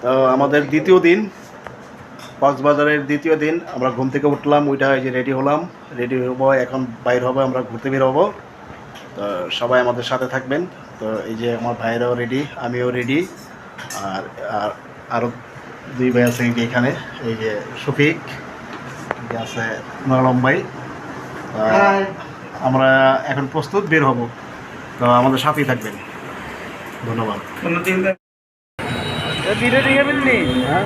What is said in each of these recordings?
তো আমাদের দ্বিতীয় দিন, কক্সবাজারের দ্বিতীয় দিন। আমরা ঘুম থেকে উঠলাম, ওইটা এই যে রেডি হলাম, রেডি হবো, এখন বাইর হবো, আমরা ঘুরতে বের হবো। তো সবাই আমাদের সাথে থাকবেন। তো এই যে আমার ভাইরাও রেডি, আমিও রেডি। আর আর আরও দুই ভাই আছে এখানে, এই যে শফিক, এই যে আছে নরম ভাই। আমরা এখন প্রস্তুত, বের হব। তো আমাদের সাথেই থাকবেন। ধন্যবাদ। বিরিয়ানি খাবেন নি? হ্যাঁ,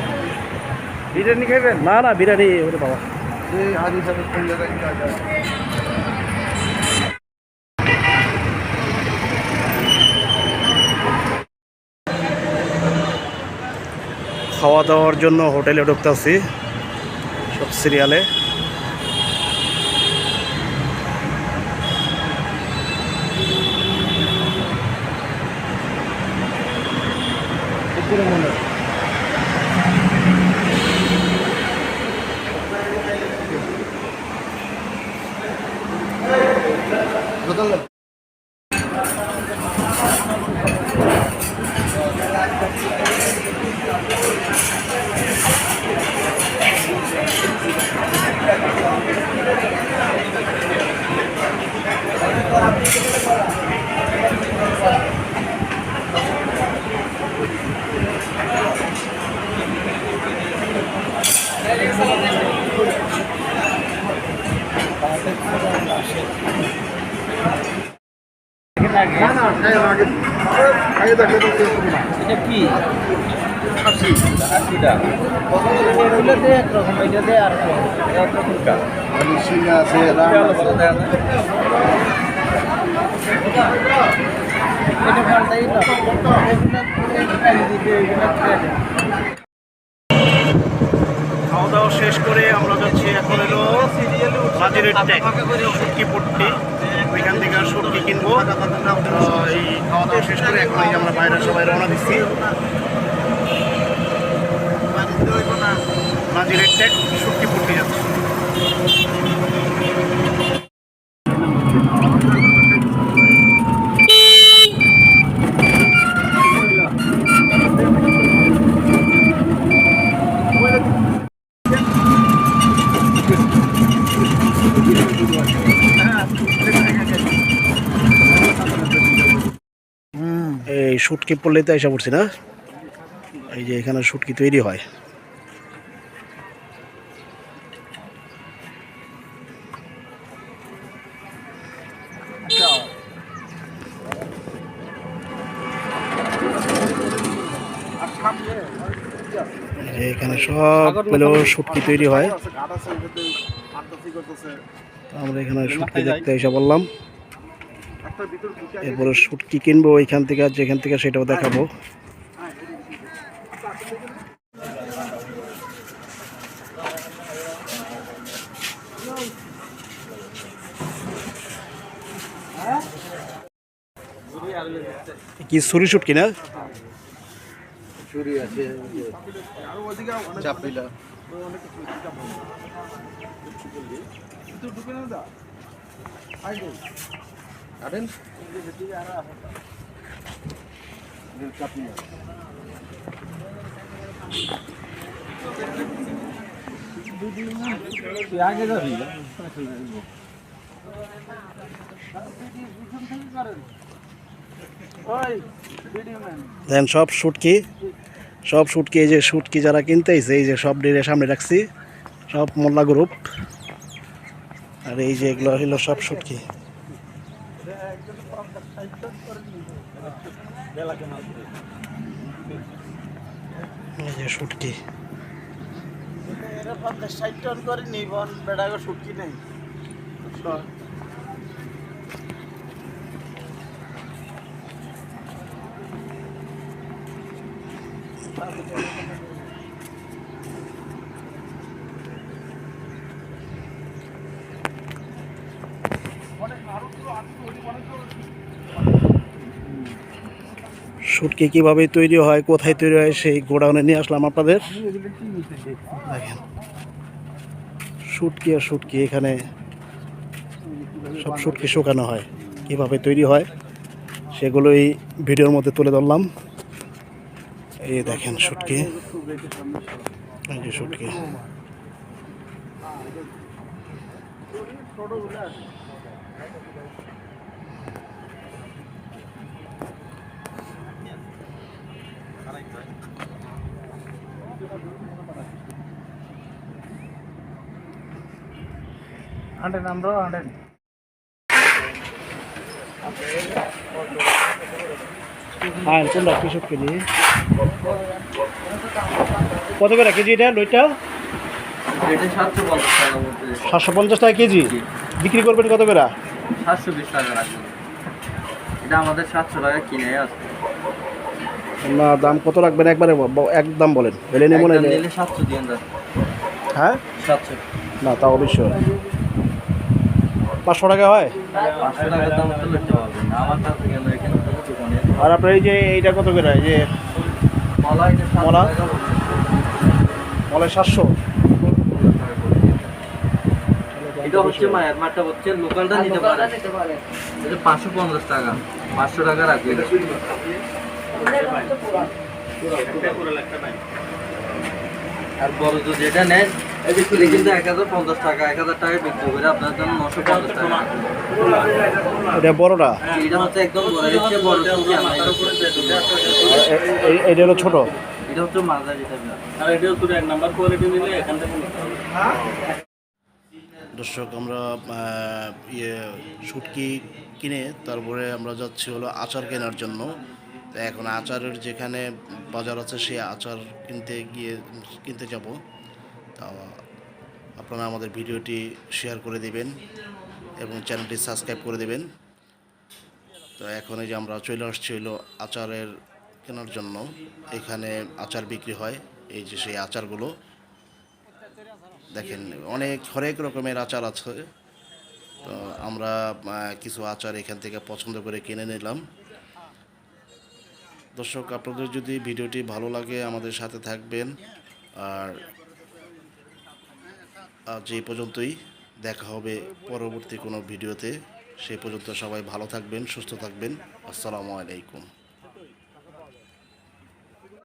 বিরিয়ানি খাবেন? না না, বিরিয়ানি ওটা পাওয়া। খাওয়া দাওয়ার জন্য হোটেলে ঢুকতেছি, সব সিরিয়ালে। এটা কি? 80 টাকা। এগুলো দিয়ে একরকম, এটা দিয়ে আর খাওয়া দাওয়া শেষ করে আমরা যাচ্ছি এখন হলো মাঝের ট্যাগ শুটকি পট্টি, ওইখান থেকে শুটকি কিনবো। এই খাওয়া দাওয়া শেষ করে এখন এই যে আমরা বাইরে সবাই রওনা দিচ্ছি মাঝের ট্যাগ শুটকি পট্টি যাচ্ছি। এই শুটকি পড়লেই তো এসে পড়ছি না, এই যে এখানে শুটকি তৈরি হয়। এখানে সব পেলেও শুটকি তৈরি হয়। আমরা এখানে শুটকি দেখতে এসে বললাম, এরপরে শুটকি কিনবো ওইখান থেকে, যেখান থেকে সেটাও দেখাবো। কি ছুরি শুটকি না? চুরি আছে, চাপিলা। আগে যাবি দেন সব শুটকি, সব শুটকি, এই যে শুটকি যারা কিনতে এসে এই যে সব ডেরে সামনে রাখছি, সব মোল্লা গ্রুপ। আর এই যে এগুলো হলো সব শুটকি, এই যে শুটকি। 50-60 টন করে নিবন বেড়া শুটকি নেই। শুটকি কীভাবে তৈরি হয়, কোথায় তৈরি হয়, সেই গোডাউনে নিয়ে আসলাম আপনাদের। দেখেন শুটকি আর শুটকি, এখানে সব শুটকি শুকানো হয়, কীভাবে তৈরি হয় সেগুলোই ভিডিওর মধ্যে তুলে ধরলাম। এই দেখেন শুটকি, এই যে শুটকি। আনটেন আমরা আনটেন হ্যাঁ কোনটা কি শুটকি জি? কত করে কেজি এটা লইটা? এটা 750 টাকা মধ্যে 750 টাকা কেজি। বিক্রি করবেন কত করে? 720 টাকা রাখবেন। এটা আমাদের 700 টাকা কিনে আছে। না দাম কত রাখবেন একবারে একদম বলেন, বলে নেব না? একদম নিলে 700 দিয়ে দেন। হ্যাঁ 700 না তা অবশ্যই 500 টাকা হয়। 500 টাকার দাম তো লইতে পারবেন না আমার কাছে গেলে এখানে তো দোকানে আর আপনার এই যে এইটা কত করে? এই যে মলা এটা 700 মলা? টাকা বলছে। মলে 700। এটা হচ্ছে মায়ের মাঠটা হচ্ছে লোকালটা নিতে পারে। এটা 550 টাকা 500 টাকা রাখবেন। আর বড় যদি এটা নেন এই যে কিলো কিন্তু 1050 টাকা 1000 টাকায় বিক্রি করে আপনার জন্য 950 টাকা। এটা বড়টা, এটা হচ্ছে একদম বড় হচ্ছে বড় সবজি আমরা এইটা হলো ছোট। এটা হচ্ছে মাঝারি টাইপের। আর এটা তো এক নাম্বার কোয়ালিটি নিলে এখান থেকে দর্শক আমরা শুটকি কিনে তারপরে আমরা যাচ্ছি হলো আচার কেনার জন্য। তো এখন আচারের যেখানে বাজার আছে সেই আচার কিনতে যাব। তা আপনারা আমাদের ভিডিওটি শেয়ার করে দেবেন এবং চ্যানেলটি সাবস্ক্রাইব করে দেবেন। তো এখন এই যে আমরা চলে আসছি হলো আচারের কেনার জন্য। এখানে আচার বিক্রি হয়, এই যে সেই আচারগুলো দেখেন, হরেক রকমের আচার আছে। তো আমরা কিছু আচার এখান থেকে পছন্দ করে কিনে নিলাম। দর্শক আপনাদের যদি ভিডিওটি ভালো লাগে আমাদের সাথে থাকবেন। আর আজ এই পর্যন্তই, দেখা হবে পরবর্তী কোনো ভিডিওতে। সেই পর্যন্ত সবাই ভালো থাকবেন, সুস্থ থাকবেন। আসসালামু আলাইকুম।